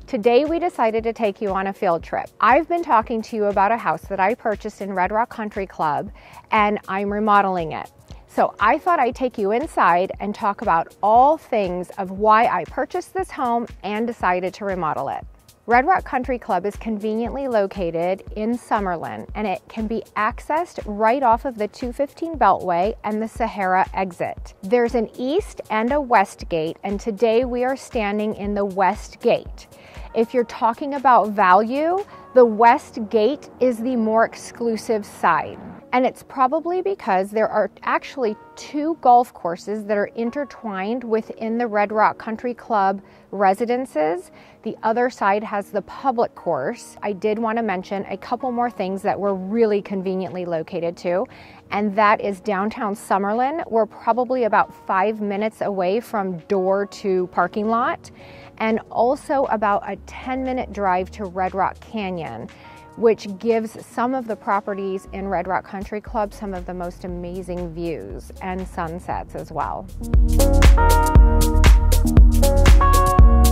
Today we decided to take you on a field trip. I've been talking to you about a house that I purchased in Red Rock Country Club, and I'm remodeling it. So I thought I'd take you inside and talk about all things of why I purchased this home and decided to remodel it. Red Rock Country Club is conveniently located in Summerlin, and it can be accessed right off of the 215 Beltway and the Sahara exit. There's an east and a west gate, and today we are standing in the west gate. If you're talking about value, the west gate is the more exclusive side. And it's probably because there are actually 2 golf courses that are intertwined within the Red Rock Country Club residences. The other side has the public course. I did want to mention a couple more things that we're really conveniently located to, and that is downtown Summerlin. We're probably about 5 minutes away from door to parking lot, and also about a 10-minute drive to Red Rock Canyon, which gives some of the properties in Red Rock Country Club some of the most amazing views and sunsets as well.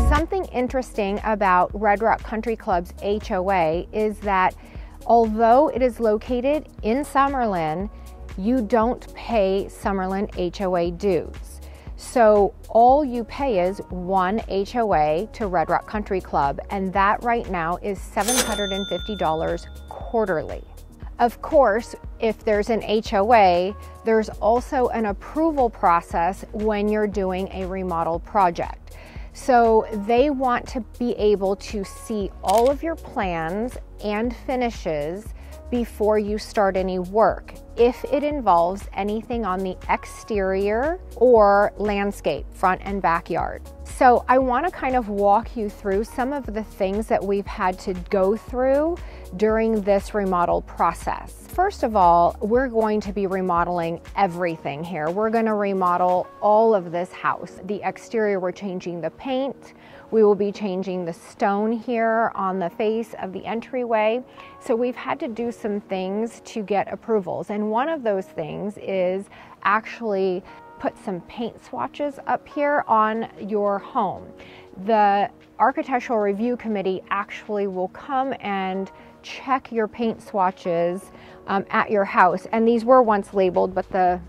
Something interesting about Red Rock Country Club's HOA is that although it is located in Summerlin, you don't pay Summerlin HOA dues. So all you pay is one HOA to Red Rock Country Club, and that right now is $750 quarterly. Of course, if there's an HOA, there's also an approval process when you're doing a remodel project. So they want to be able to see all of your plans and finishes before you start any work, if it involves anything on the exterior or landscape, front and backyard. So I want to kind of walk you through some of the things that we've had to go through during this remodel process. First of all, we're going to be remodeling everything here. We're going to remodel all of this house. The exterior, we're changing the paint. We will be changing the stone here on the face of the entryway. So we've had to do some things to get approvals. And one of those things is actually put some paint swatches up here on your home. The Architectural Review Committee actually will come and check your paint swatches at your house. And these were once labeled, but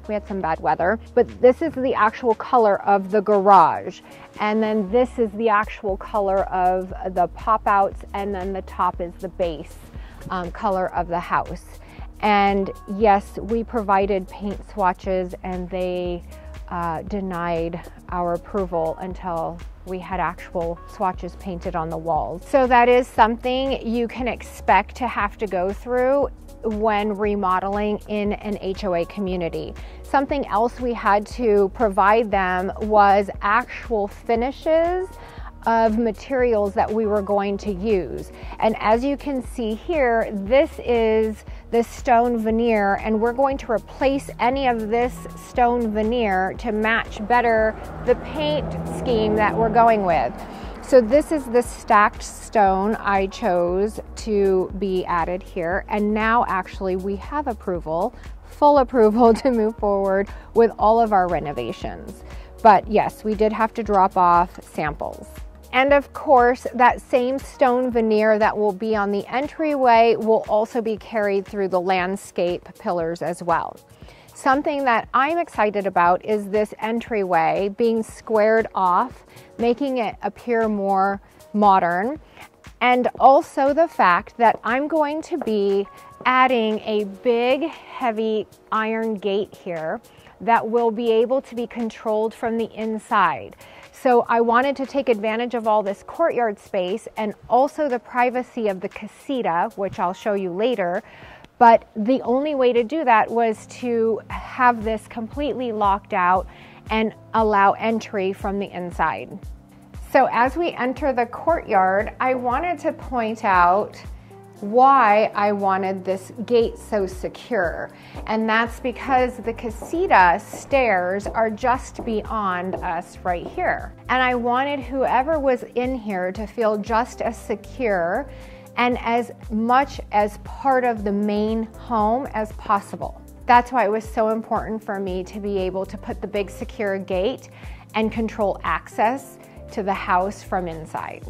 we had some bad weather. But this is the actual color of the garage. And then this is the actual color of the pop-outs, and then the top is the base color of the house. And yes, we provided paint swatches, and they denied our approval until we had actual swatches painted on the walls. So that is something you can expect to have to go through when remodeling in an HOA community. Something else we had to provide them was actual finishes of materials that we were going to use. And as you can see here, this is the stone veneer, and we're going to replace any of this stone veneer to match better the paint scheme that we're going with. So this is the stacked stone I chose to be added here, and now actually we have approval, full approval to move forward with all of our renovations. But yes, we did have to drop off samples. And of course, that same stone veneer that will be on the entryway will also be carried through the landscape pillars as well. Something that I'm excited about is this entryway being squared off, making it appear more modern. And also the fact that I'm going to be adding a big, heavy iron gate here that will be able to be controlled from the inside. So I wanted to take advantage of all this courtyard space and also the privacy of the casita, which I'll show you later. But the only way to do that was to have this completely locked out and allow entry from the inside. So as we enter the courtyard, I wanted to point out why I wanted this gate so secure. And that's because the casita stairs are just beyond us right here. And I wanted whoever was in here to feel just as secure and as much as part of the main home as possible. That's why it was so important for me to be able to put the big secure gate and control access to the house from inside.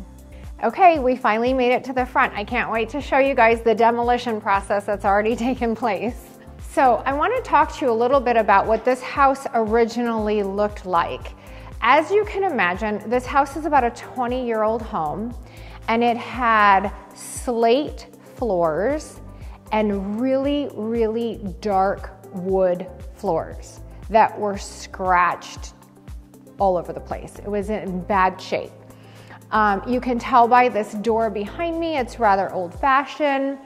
Okay, we finally made it to the front. I can't wait to show you guys the demolition process that's already taken place. So I want to talk to you a little bit about what this house originally looked like. As you can imagine, this house is about a 20-year-old home, and it had slate floors and really, really dark wood floors that were scratched all over the place. It was in bad shape. You can tell by this door behind me, it's rather old-fashioned.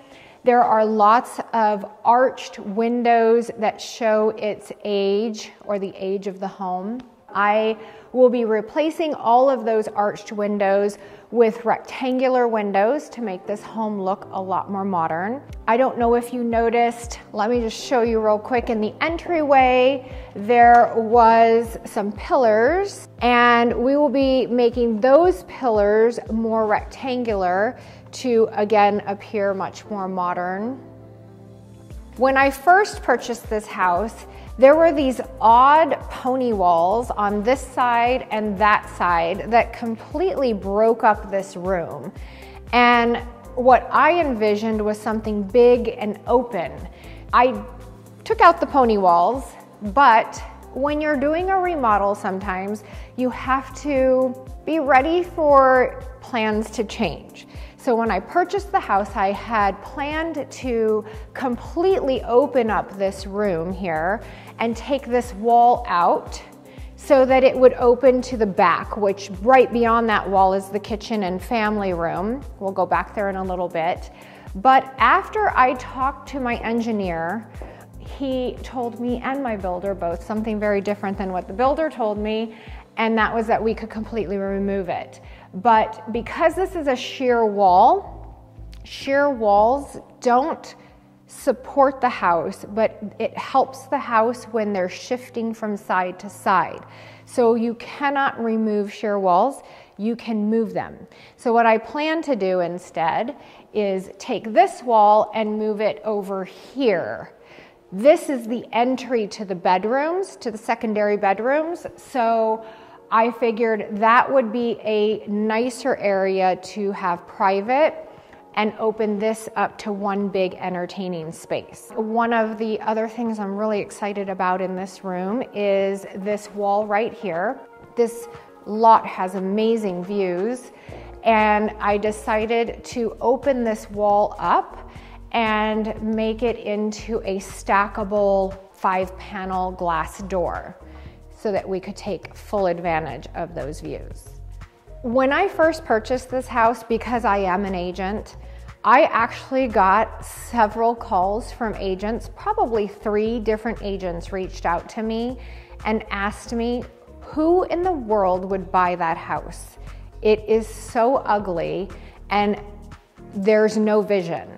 There are lots of arched windows that show its age or the age of the home. I will be replacing all of those arched windows with rectangular windows to make this home look a lot more modern. I don't know if you noticed, let me just show you real quick. In the entryway, there was some pillars, and we will be making those pillars more rectangular to, again, appear much more modern. When I first purchased this house, there were these odd pony walls on this side and that side that completely broke up this room. And what I envisioned was something big and open. I took out the pony walls, but when you're doing a remodel, sometimes you have to be ready for plans to change. So when I purchased the house, I had planned to completely open up this room here and take this wall out so that it would open to the back, which right beyond that wall is the kitchen and family room. We'll go back there in a little bit. But after I talked to my engineer, he told me and my builder both something very different than what the builder told me, and that was that we could completely remove it. But because this is a sheer wall, sheer walls don't support the house, but it helps the house when they're shifting from side to side. So you cannot remove sheer walls, you can move them. So what I plan to do instead is take this wall and move it over here. This is the entry to the bedrooms, to the secondary bedrooms. So I figured that would be a nicer area to have private and open this up to one big entertaining space. One of the other things I'm really excited about in this room is this wall right here. This lot has amazing views, and I decided to open this wall up and make it into a stackable 5-panel glass door, so that we could take full advantage of those views. When I first purchased this house, because I am an agent, I actually got several calls from agents. Probably 3 different agents reached out to me and asked me, who in the world would buy that house? It is so ugly and there's no vision.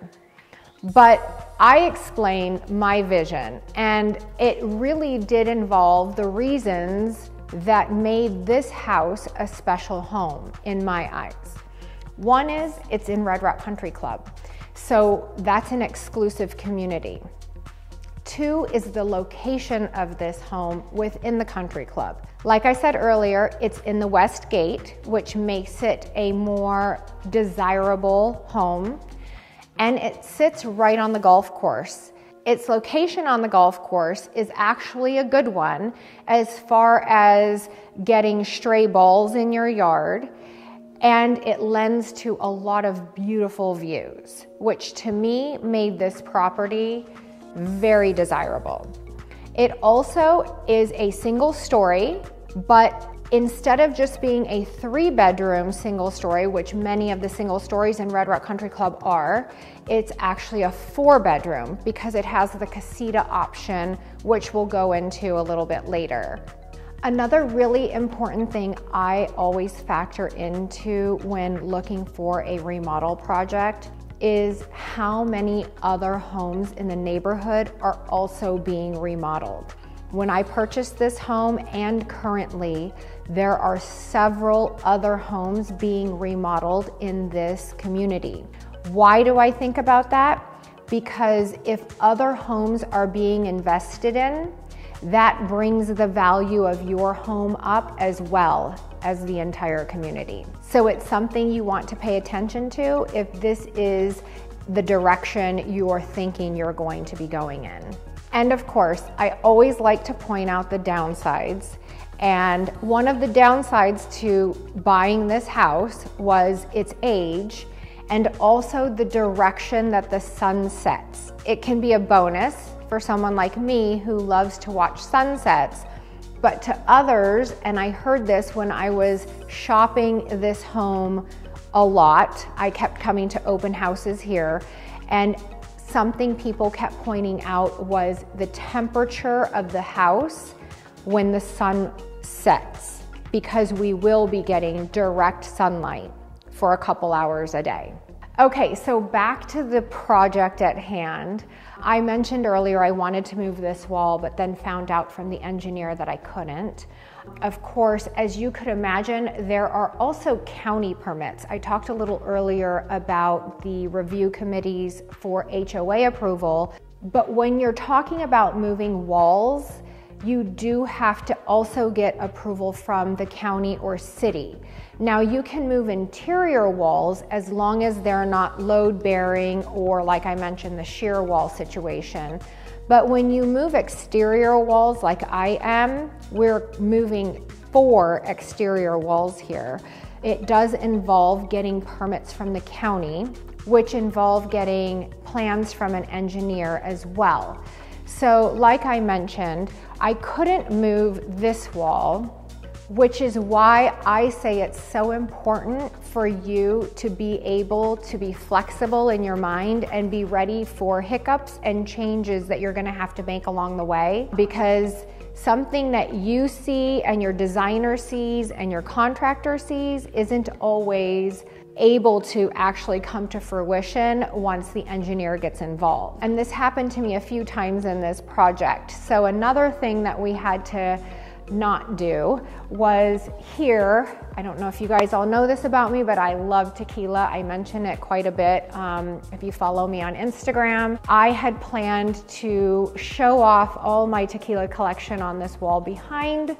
But I explained my vision, and it really did involve the reasons that made this house a special home in my eyes. One is it's in Red Rock Country Club, so that's an exclusive community. 2 is the location of this home within the country club. Like I said earlier, it's in the West Gate, which makes it a more desirable home. And it sits right on the golf course. Its location on the golf course is actually a good one as far as getting stray balls in your yard, and it lends to a lot of beautiful views, which to me made this property very desirable. It also is a single story, but instead of just being a 3-bedroom single story, which many of the single stories in Red Rock Country Club are, it's actually a 4-bedroom because it has the casita option, which we'll go into a little bit later. Another really important thing I always factor into when looking for a remodel project is how many other homes in the neighborhood are also being remodeled. When I purchased this home, and currently, there are several other homes being remodeled in this community. Why do I think about that? Because if other homes are being invested in, that brings the value of your home up as well as the entire community. So it's something you want to pay attention to if this is the direction you're thinking you're going to be going in. And of course, I always like to point out the downsides. And one of the downsides to buying this house was its age and also the direction that the sun sets. It can be a bonus for someone like me who loves to watch sunsets, but to others, and I heard this when I was shopping this home a lot, I kept coming to open houses here, and something people kept pointing out was the temperature of the house when the sun sets, because we will be getting direct sunlight for a couple hours a day. Okay, so back to the project at hand. I mentioned earlier I wanted to move this wall, but then found out from the engineer that I couldn't. Of course, as you could imagine, there are also county permits. I talked a little earlier about the review committees for HOA approval, but when you're talking about moving walls, you do have to also get approval from the county or city. Now you can move interior walls as long as they're not load bearing or, like I mentioned, the shear wall situation. But when you move exterior walls like I am, we're moving 4 exterior walls here. It does involve getting permits from the county, which involve getting plans from an engineer as well. So like I mentioned, I couldn't move this wall, which is why I say it's so important for you to be able to be flexible in your mind and be ready for hiccups and changes that you're gonna have to make along the way, because something that you see and your designer sees and your contractor sees isn't always able to actually come to fruition once the engineer gets involved. And this happened to me a few times in this project. So another thing that we had to not do was here, I don't know if you guys all know this about me, but I love tequila. I mention it quite a bit if you follow me on Instagram. I had planned to show off all my tequila collection on this wall behind.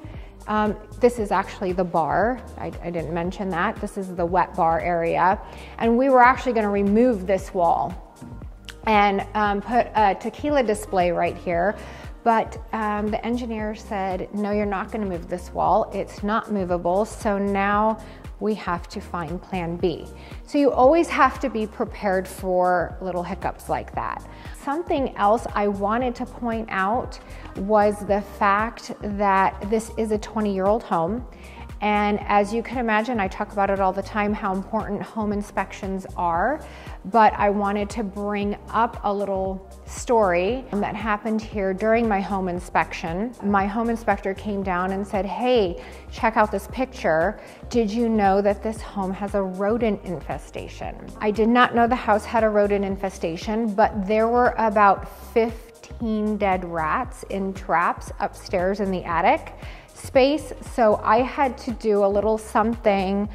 This is actually the bar. I didn't mention that. This is the wet bar area. And we were actually gonna remove this wall and put a tequila display right here. But the engineer said, no, you're not gonna move this wall. It's not movable. So now we have to find plan B. So you always have to be prepared for little hiccups like that. Something else I wanted to point out was the fact that this is a 20-year-old home. And as you can imagine, I talk about it all the time, how important home inspections are, but I wanted to bring up a little story that happened here during my home inspection. My home inspector came down and said, hey, check out this picture. Did you know that this home has a rodent infestation? I did not know the house had a rodent infestation, but there were about 15 dead rats in traps upstairs in the attic space. So I had to do a little something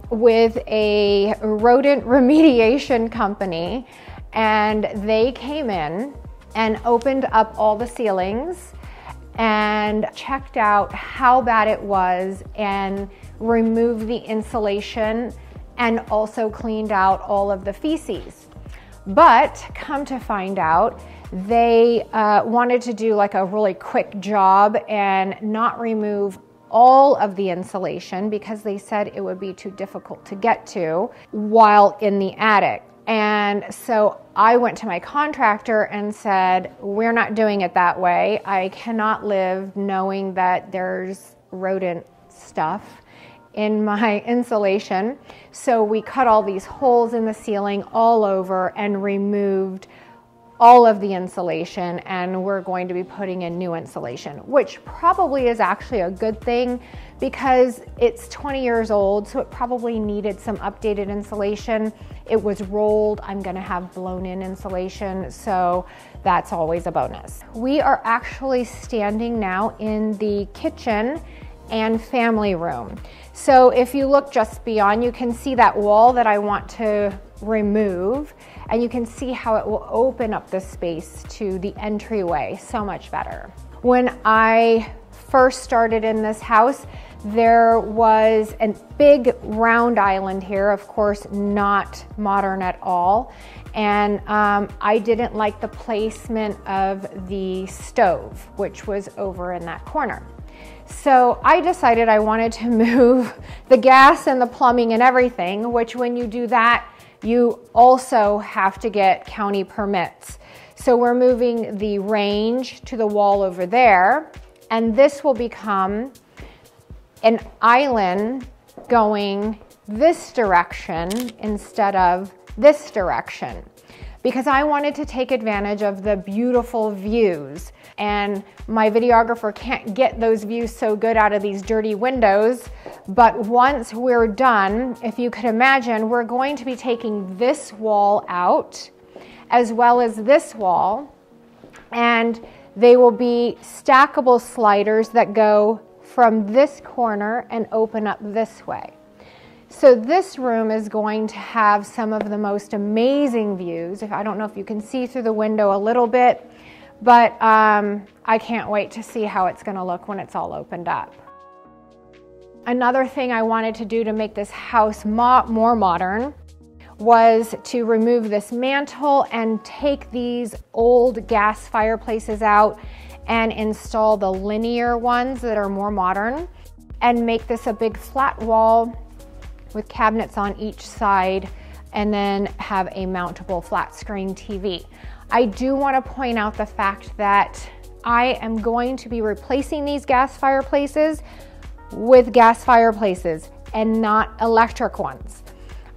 with a rodent remediation company, and they came in and opened up all the ceilings and checked out how bad it was and removed the insulation and also cleaned out all of the feces. But come to find out, they wanted to do like a really quick job and not remove all of the insulation because they said it would be too difficult to get to while in the attic. And so I went to my contractor and said, we're not doing it that way. I cannot live knowing that there's rodent stuff in my insulation. So we cut all these holes in the ceiling all over and removed all of the insulation, and we're going to be putting in new insulation, which probably is actually a good thing because it's 20 years old, so it probably needed some updated insulation. It was rolled. I'm gonna have blown in insulation, so that's always a bonus. We are actually standing now in the kitchen and family room. So if you look just beyond, you can see that wall that I want to remove, and you can see how it will open up the space to the entryway so much better. When I first started in this house, there was a big round island here, of course not modern at all, and I didn't like the placement of the stove, which was over in that corner. So I decided I wanted to move the gas and the plumbing and everything, which when you do that, you also have to get county permits. So we're moving the range to the wall over there, and this will become an island going this direction instead of this direction, because I wanted to take advantage of the beautiful views, and my videographer can't get those views so good out of these dirty windows. But once we're done, if you could imagine, we're going to be taking this wall out as well as this wall, and they will be stackable sliders that go from this corner and open up this way. So this room is going to have some of the most amazing views. I don't know if you can see through the window a little bit, but I can't wait to see how it's going to look when it's all opened up. Another thing I wanted to do to make this house more modern was to remove this mantle and take these old gas fireplaces out and install the linear ones that are more modern, and make this a big flat wall with cabinets on each side, and then have a mountable flat screen TV. I do want to point out the fact that I am going to be replacing these gas fireplaces with gas fireplaces and not electric ones.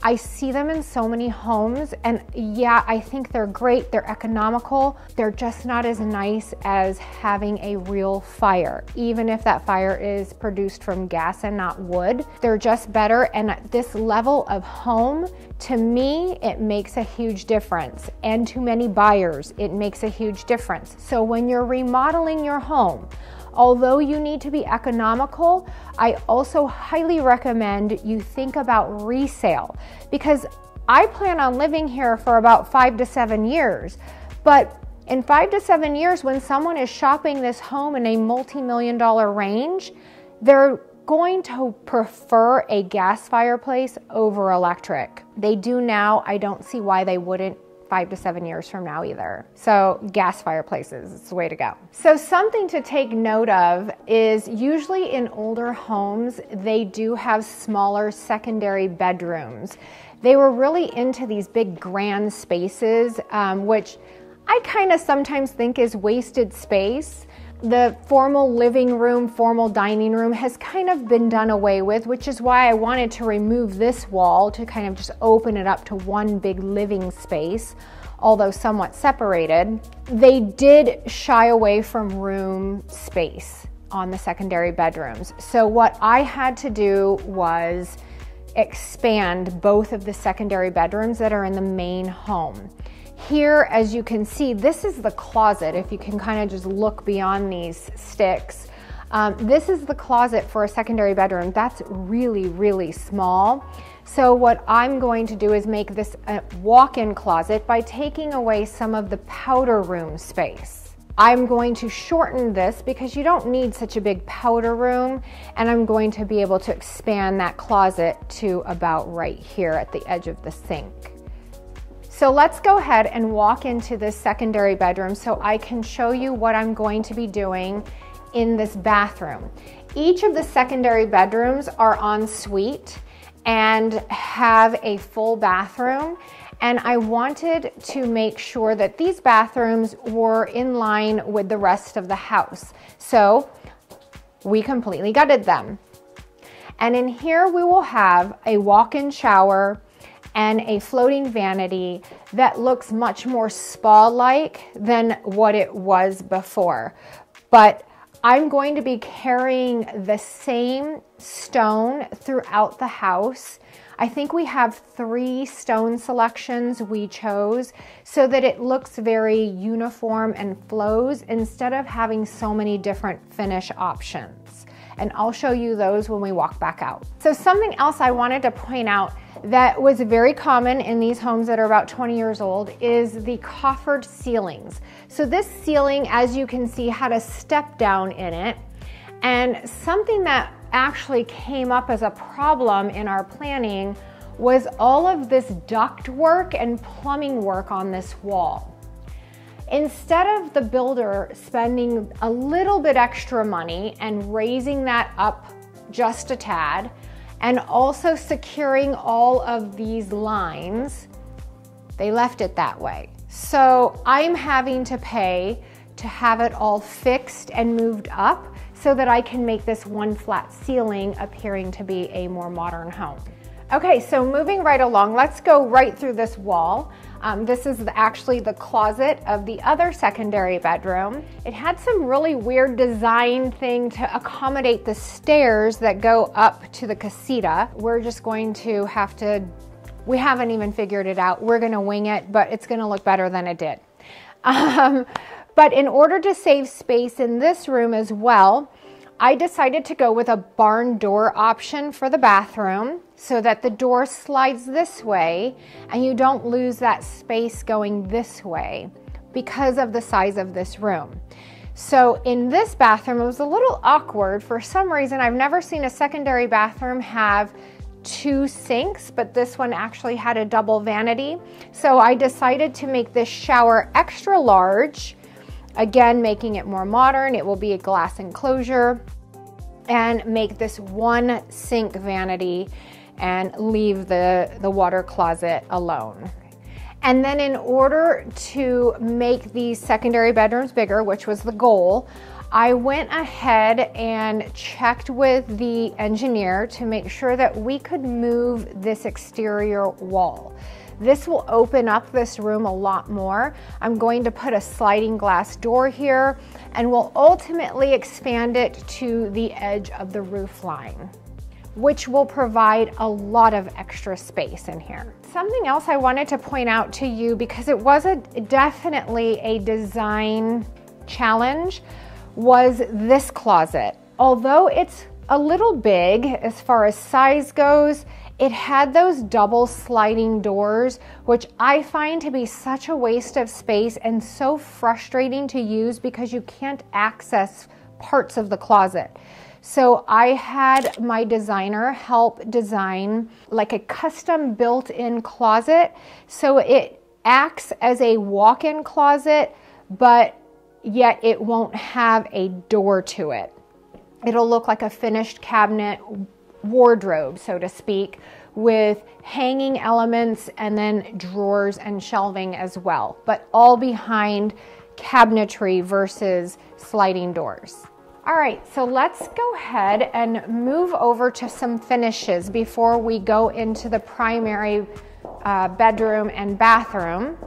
I see them in so many homes, and yeah, I think they're great, they're economical, they're just not as nice as having a real fire. Even if that fire is produced from gas and not wood, they're just better. And at this level of home, to me, it makes a huge difference. And to many buyers, it makes a huge difference. So when you're remodeling your home, although you need to be economical, I also highly recommend you think about resale, because I plan on living here for about 5 to 7 years. But in 5 to 7 years, when someone is shopping this home in a multi-million-dollar range, they're going to prefer a gas fireplace over electric. They do now. I don't see why they wouldn't 5 to 7 years from now either. So gas fireplaces, it's the way to go. So something to take note of is usually in older homes, they do have smaller secondary bedrooms. They were really into these big grand spaces, which I kind of sometimes think is wasted space. The formal living room, formal dining room has kind of been done away with, which is why I wanted to remove this wall to kind of just open it up to one big living space, although somewhat separated. They did shy away from room space on the secondary bedrooms. So what I had to do was expand both of the secondary bedrooms that are in the main home. Here, as you can see, this is the closet. If you can kind of just look beyond these sticks, this is the closet for a secondary bedroom. That's really, really small. So what I'm going to do is make this a walk-in closet by taking away some of the powder room space. I'm going to shorten this because you don't need such a big powder room, and I'm going to be able to expand that closet to about right here at the edge of the sink. So let's go ahead and walk into this secondary bedroom so I can show you what I'm going to be doing in this bathroom. Each of the secondary bedrooms are en suite and have a full bathroom, and I wanted to make sure that these bathrooms were in line with the rest of the house. So we completely gutted them. And in here we will have a walk-in shower and a floating vanity that looks much more spa-like than what it was before. But I'm going to be carrying the same stone throughout the house. I think we have 3 stone selections we chose so that it looks very uniform and flows instead of having so many different finish options. And I'll show you those when we walk back out. So something else I wanted to point out that was very common in these homes that are about 20 years old is the coffered ceilings. So this ceiling, as you can see, had a step down in it, and something that actually came up as a problem in our planning was all of this duct work and plumbing work on this wall. Instead of the builder spending a little bit extra money and raising that up just a tad, and also securing all of these lines, they left it that way. So I'm having to pay to have it all fixed and moved up so that I can make this one flat ceiling appearing to be a more modern home. Okay, so moving right along, let's go right through this wall. This is actually the closet of the other secondary bedroom. It had some really weird design thing to accommodate the stairs that go up to the casita. We're just going to have to, we haven't even figured it out. We're gonna wing it, but it's gonna look better than it did. But in order to save space in this room as well, I decided to go with a barn door option for the bathroom so that the door slides this way and you don't lose that space going this way because of the size of this room. So in this bathroom, it was a little awkward. For some reason, I've never seen a secondary bathroom have two sinks, but this one actually had a double vanity. So I decided to make this shower extra large. Again, making it more modern. It will be a glass enclosure, and make this one sink vanity and leave the water closet alone. And then in order to make these secondary bedrooms bigger, which was the goal, I went ahead and checked with the engineer to make sure that we could move this exterior wall. This will open up this room a lot more. I'm going to put a sliding glass door here, and we'll ultimately expand it to the edge of the roof line, which will provide a lot of extra space in here. Something else I wanted to point out to you, because it was definitely a design challenge, was this closet. Although it's a little big as far as size goes, it had those double sliding doors, which I find to be such a waste of space and so frustrating to use because you can't access parts of the closet. So I had my designer help design like a custom built-in closet. So it acts as a walk-in closet, but yet it won't have a door to it. It'll look like a finished cabinet wardrobe, so to speak, with hanging elements and then drawers and shelving as well, but all behind cabinetry versus sliding doors. All right, so let's go ahead and move over to some finishes before we go into the primary bedroom and bathroom.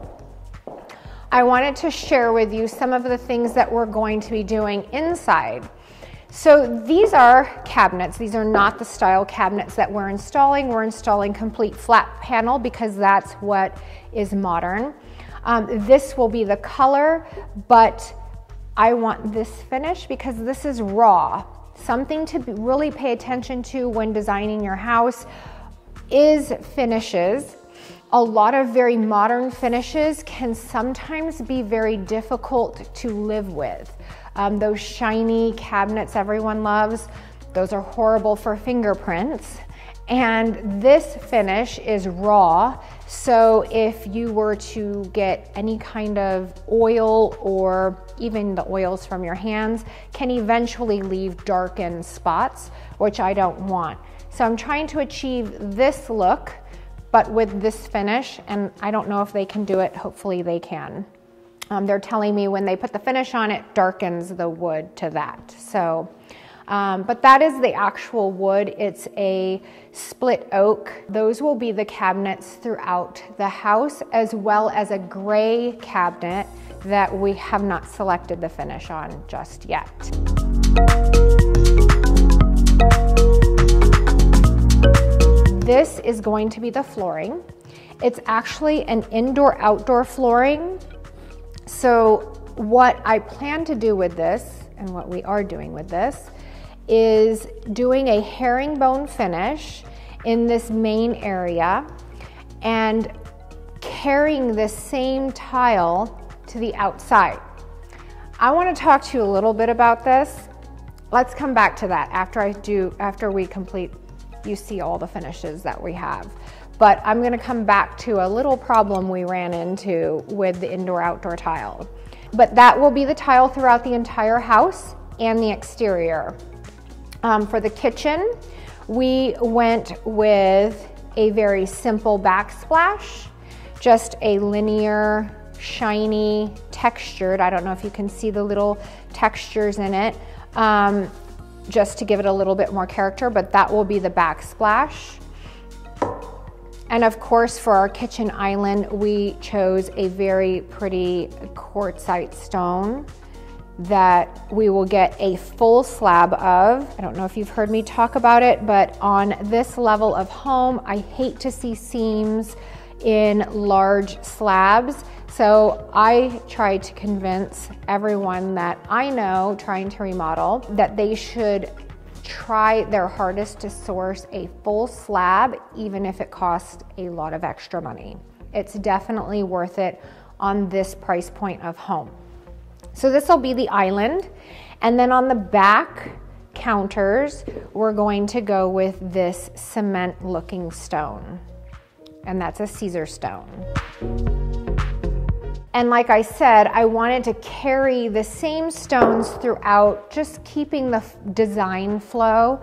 I wanted to share with you some of the things that we're going to be doing inside. So these are cabinets. These are not the style cabinets that we're installing. We're installing complete flat panel because that's what is modern. This will be the color, but I want this finish because this is raw. Something to really pay attention to when designing your house is finishes. A lot of very modern finishes can sometimes be very difficult to live with. Those shiny cabinets everyone loves, those are horrible for fingerprints. And this finish is raw, so if you were to get any kind of oil or even the oils from your hands can eventually leave darkened spots, which I don't want. So I'm trying to achieve this look, but with this finish, and I don't know if they can do it. Hopefully they can. They're telling me when they put the finish on, it darkens the wood to that. So, but that is the actual wood. It's a split oak. Those will be the cabinets throughout the house, as well as a gray cabinet that we have not selected the finish on just yet. This is going to be the flooring. It's actually an indoor-outdoor flooring. So what I plan to do with this, and what we are doing with this, is doing a herringbone finish in this main area and carrying this same tile to the outside. I want to talk to you a little bit about this. Let's come back to that after we complete, you see all the finishes that we have. But I'm going to come back to a little problem we ran into with the indoor-outdoor tile. But that will be the tile throughout the entire house and the exterior. For the kitchen, we went with a very simple backsplash, just a linear, shiny, textured, I don't know if you can see the little textures in it, just to give it a little bit more character, but that will be the backsplash. And of course, for our kitchen island, we chose a very pretty quartzite stone that we will get a full slab of. I don't know if you've heard me talk about it, but on this level of home, I hate to see seams in large slabs. So I try to convince everyone that I know trying to remodel that they should try their hardest to source a full slab, even if it costs a lot of extra money. It's definitely worth it on this price point of home. So this will be the island. And then on the back counters, we're going to go with this cement looking stone. And that's a Caesar stone. And like I said, I wanted to carry the same stones throughout, just keeping the design flow.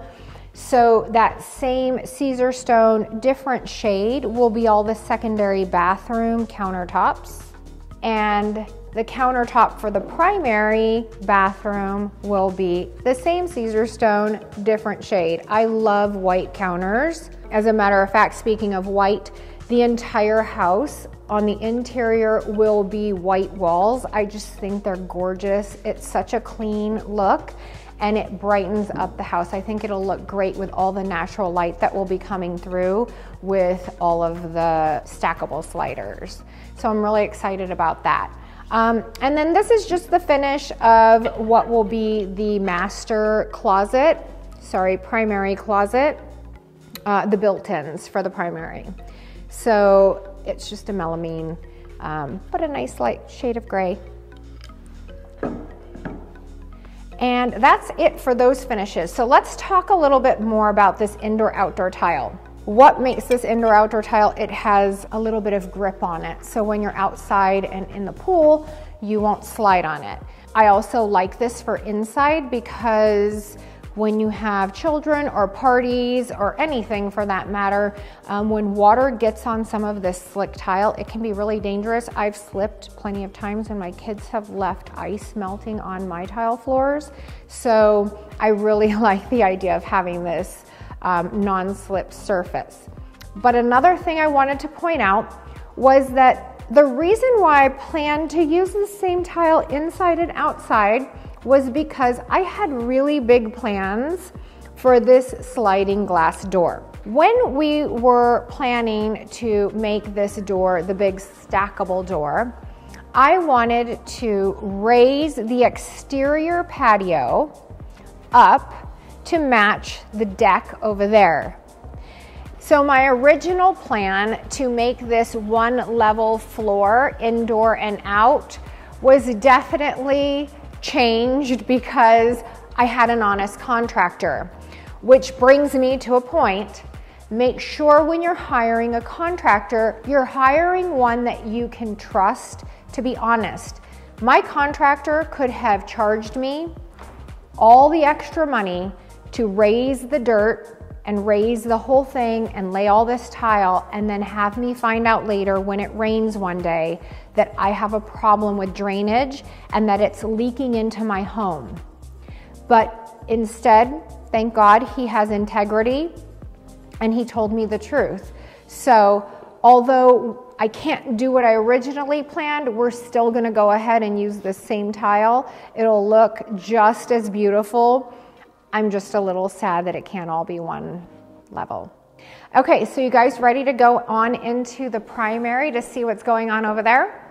So that same Caesar stone, different shade, will be all the secondary bathroom countertops. And the countertop for the primary bathroom will be the same Caesar stone, different shade. I love white counters. As a matter of fact, speaking of white, the entire house on the interior will be white walls. I just think they're gorgeous. It's such a clean look and it brightens up the house. I think it'll look great with all the natural light that will be coming through with all of the stackable sliders. So I'm really excited about that. And then this is just the finish of what will be the master closet, primary closet, the built-ins for the primary. So it's just a melamine, but a nice light shade of gray. And that's it for those finishes. So let's talk a little bit more about this indoor-outdoor tile. What makes this indoor-outdoor tile? It has a little bit of grip on it. So when you're outside and in the pool, you won't slide on it. I also like this for inside because when you have children or parties or anything for that matter, when water gets on some of this slick tile, it can be really dangerous. I've slipped plenty of times when my kids have left ice melting on my tile floors. So I really like the idea of having this non-slip surface. But another thing I wanted to point out was that the reason why I planned to use the same tile inside and outside was because I had really big plans for this sliding glass door. When we were planning to make this door the big stackable door, I wanted to raise the exterior patio up to match the deck over there. So my original plan to make this one level floor indoor and out was definitely changed because I had an honest contractor, which brings me to a point. Make sure when you're hiring a contractor, you're hiring one that you can trust to be honest. My contractor could have charged me all the extra money to raise the dirt and raise the whole thing and lay all this tile and then have me find out later when it rains one day that I have a problem with drainage and that it's leaking into my home. But instead, thank God he has integrity and he told me the truth. So although I can't do what I originally planned, we're still gonna go ahead and use the same tile. It'll look just as beautiful. I'm just a little sad that it can't all be one level. Okay, so you guys ready to go on into the primary to see what's going on over there?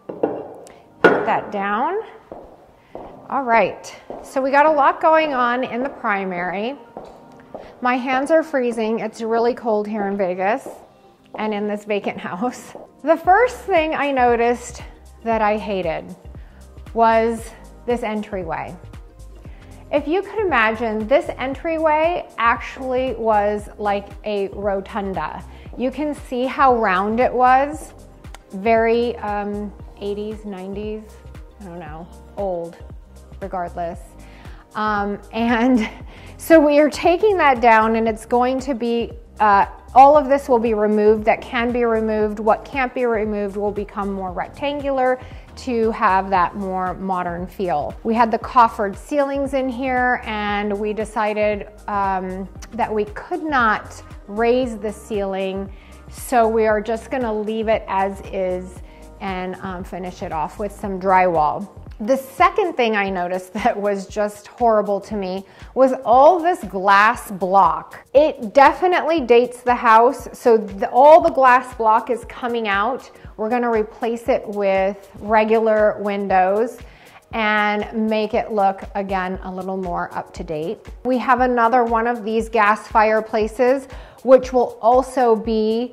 Put that down. All right, so we got a lot going on in the primary. My hands are freezing. It's really cold here in Vegas and in this vacant house. The first thing I noticed that I hated was this entryway. If you could imagine, this entryway actually was like a rotunda. You can see how round it was. Very 80s, 90s, I don't know, old, regardless. And so we are taking that down, and it's going to be, all of this will be removed that can be removed. What can't be removed will become more rectangular to have that more modern feel. We had the coffered ceilings in here, and we decided that we could not raise the ceiling, so we are just gonna leave it as is and finish it off with some drywall. The second thing I noticed that was just horrible to me was all this glass block. It definitely dates the house, so all the glass block is coming out. We're gonna replace it with regular windows and make it look, again, a little more up to date. We have another one of these gas fireplaces, which will also be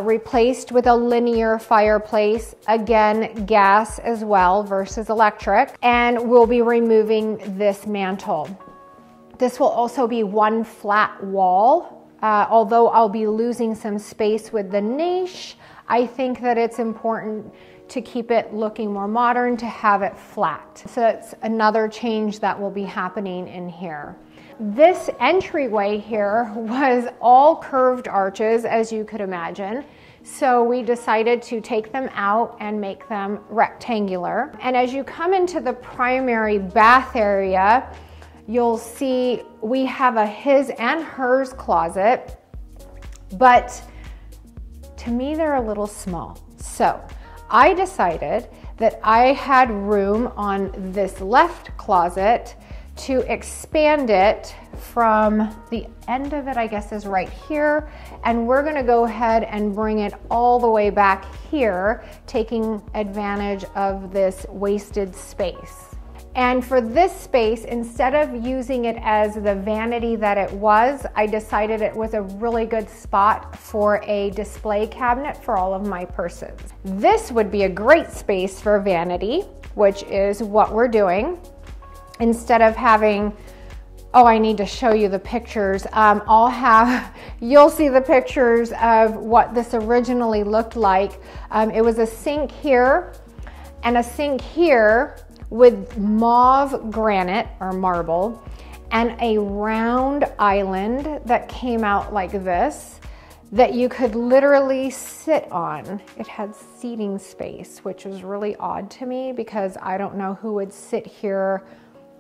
replaced with a linear fireplace, again gas as well versus electric, and we'll be removing this mantle. This will also be one flat wall. Although I'll be losing some space with the niche, I think that it's important to keep it looking more modern, to have it flat. So that's another change that will be happening in here. This entryway here was all curved arches, as you could imagine. So we decided to take them out and make them rectangular. And as you come into the primary bath area, you'll see we have a his and hers closet, but to me, they're a little small. So I decided that I had room on this left closet to expand it from the end of it, I guess, is right here. And we're gonna go ahead and bring it all the way back here, taking advantage of this wasted space. And for this space, instead of using it as the vanity that it was, I decided it was a really good spot for a display cabinet for all of my purses. This would be a great space for vanity, which is what we're doing. Instead of having, oh, I need to show you the pictures. You'll see the pictures of what this originally looked like. It was a sink here and a sink here with mauve granite or marble and a round island that came out like this that you could literally sit on. It had seating space, which was really odd to me because I don't know who would sit here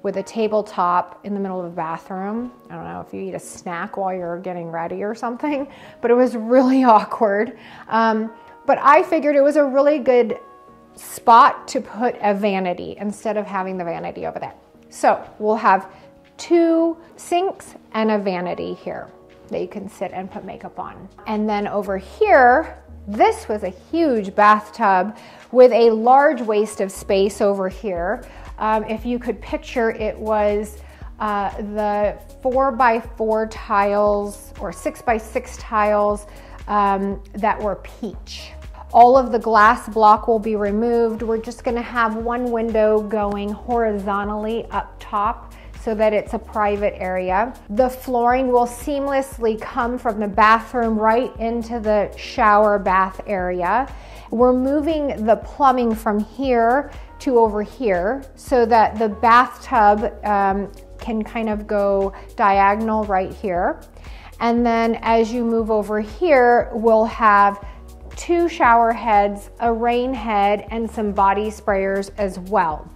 with a tabletop in the middle of a bathroom. I don't know if you eat a snack while you're getting ready or something, but it was really awkward. But I figured it was a really good spot to put a vanity instead of having the vanity over there. So we'll have two sinks and a vanity here that you can sit and put makeup on. And then over here, this was a huge bathtub with a large waste of space over here. If you could picture, it was the 4x4 tiles or 6x6 tiles that were peach. All of the glass block will be removed. We're just gonna have one window going horizontally up top so that it's a private area. The flooring will seamlessly come from the bathroom right into the shower bath area. We're moving the plumbing from here to over here so that the bathtub can kind of go diagonal right here. And then as you move over here, we'll have two shower heads, a rain head, and some body sprayers as well.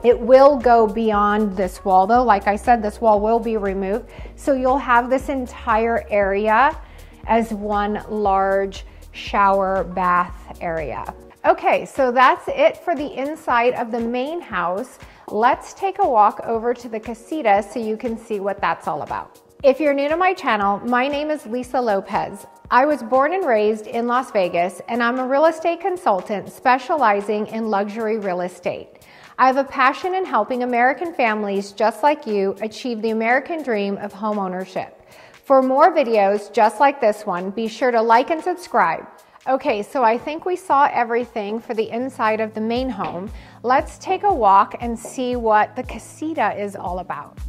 It will go beyond this wall though. Like I said, this wall will be removed. So you'll have this entire area as one large shower bath area. Okay, so that's it for the inside of the main house. Let's take a walk over to the casita so you can see what that's all about. If you're new to my channel, my name is Lisa Lopez. I was born and raised in Las Vegas, and I'm a real estate consultant specializing in luxury real estate. I have a passion in helping American families just like you achieve the American dream of home ownership. For more videos just like this one, be sure to like and subscribe. Okay, so I think we saw everything for the inside of the main home. Let's take a walk and see what the casita is all about.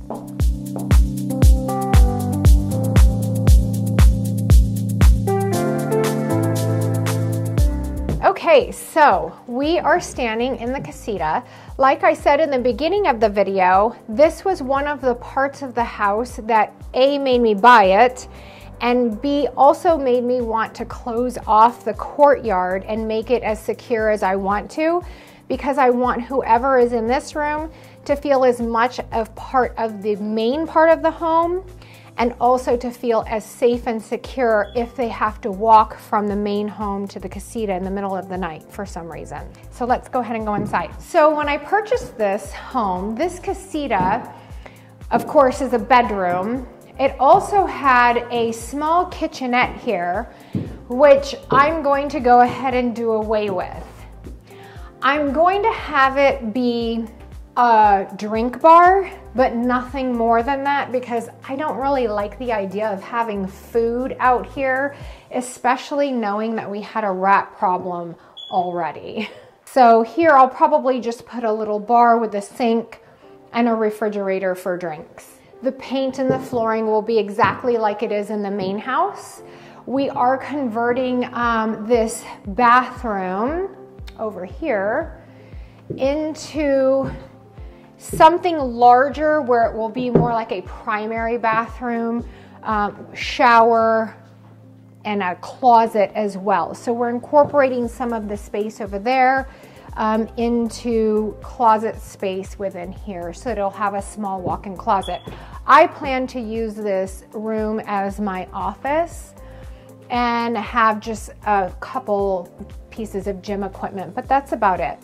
Okay, so we are standing in the casita. Like I said in the beginning of the video, this was one of the parts of the house that A, made me buy it, and B, also made me want to close off the courtyard and make it as secure as I want to, because I want whoever is in this room to feel as much of part of the main part of the home, and also to feel as safe and secure if they have to walk from the main home to the casita in the middle of the night for some reason. So let's go ahead and go inside. So when I purchased this home, this casita, of course, is a bedroom. It also had a small kitchenette here, which I'm going to go ahead and do away with. I'm going to have it be a drink bar, but nothing more than that, because I don't really like the idea of having food out here, especially knowing that we had a rat problem already. So here I'll probably just put a little bar with a sink and a refrigerator for drinks. The paint and the flooring will be exactly like it is in the main house. We are converting this bathroom over here into something larger where it will be more like a primary bathroom, shower, and a closet as well. So we're incorporating some of the space over there into closet space within here, so it'll have a small walk-in closet. I plan to use this room as my office and have just a couple pieces of gym equipment, but that's about it.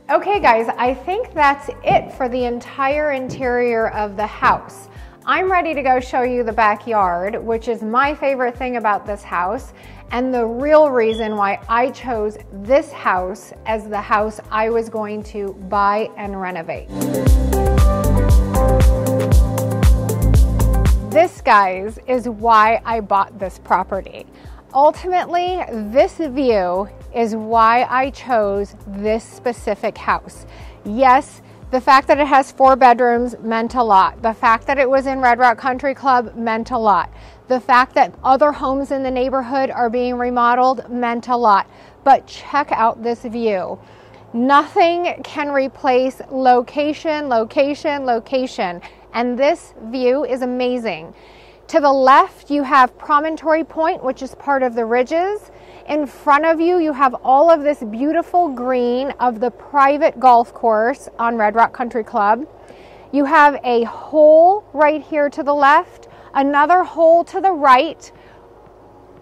Okay guys, I think that's it for the entire interior of the house. I'm ready to go show you the backyard, which is my favorite thing about this house, and the real reason why I chose this house as the house I was going to buy and renovate. This, guys, is why I bought this property. Ultimately, this view is why I chose this specific house. Yes, the fact that it has 4 bedrooms meant a lot. The fact that it was in Red Rock Country Club meant a lot. The fact that other homes in the neighborhood are being remodeled meant a lot. But check out this view. Nothing can replace location, location, location. And this view is amazing. To the left, you have Promontory Point, which is part of the Ridges. In front of you, you have all of this beautiful green of the private golf course on Red Rock Country Club. You have a hole right here to the left, another hole to the right.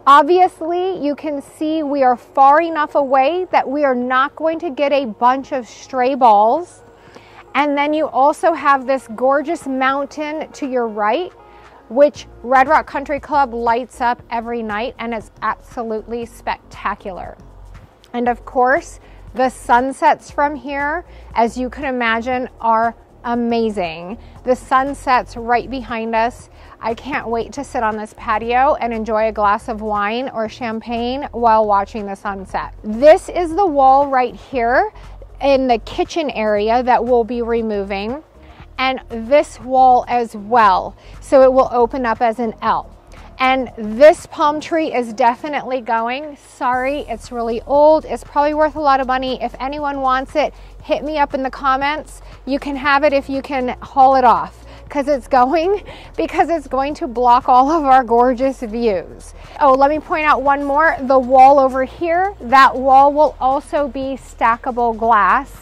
Obviously, you can see we are far enough away that we are not going to get a bunch of stray balls. And then you also have this gorgeous mountain to your right, which Red Rock Country Club lights up every night, and it's absolutely spectacular. And of course, the sunsets from here, as you can imagine, are amazing. The sunset's right behind us. I can't wait to sit on this patio and enjoy a glass of wine or champagne while watching the sunset. This is the wall right here in the kitchen area that we'll be removing, and this wall as well, so it will open up as an L. And this palm tree is definitely going. Sorry, it's really old. It's probably worth a lot of money. If anyone wants it, hit me up in the comments. You can have it if you can haul it off, because it's going to block all of our gorgeous views. Oh, let me point out one more. The wall over here, that wall will also be stackable glass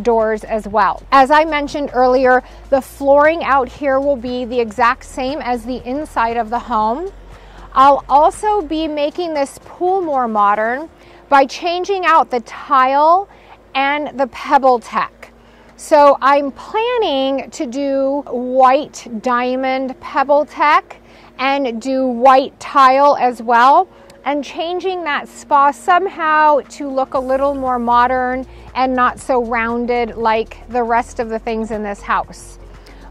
doors as well. As I mentioned earlier, the flooring out here will be the exact same as the inside of the home. I'll also be making this pool more modern by changing out the tile and the pebble tech. So I'm planning to do white diamond pebble tech and do white tile as well, and changing that spa somehow to look a little more modern and not so rounded like the rest of the things in this house.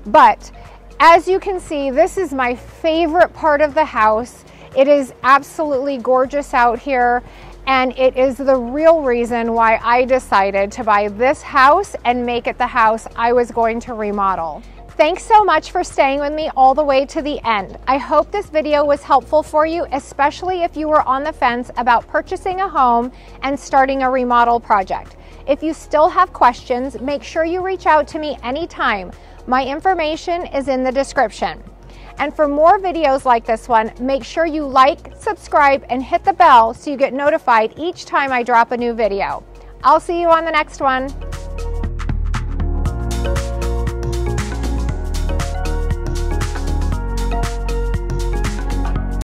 But As you can see, this is my favorite part of the house. It is absolutely gorgeous out here, and it is the real reason why I decided to buy this house and make it the house I was going to remodel. Thanks so much for staying with me all the way to the end. I hope this video was helpful for you, especially if you were on the fence about purchasing a home and starting a remodel project. If you still have questions, make sure you reach out to me anytime. My information is in the description. And for more videos like this one, make sure you like, subscribe, and hit the bell so you get notified each time I drop a new video. I'll see you on the next one.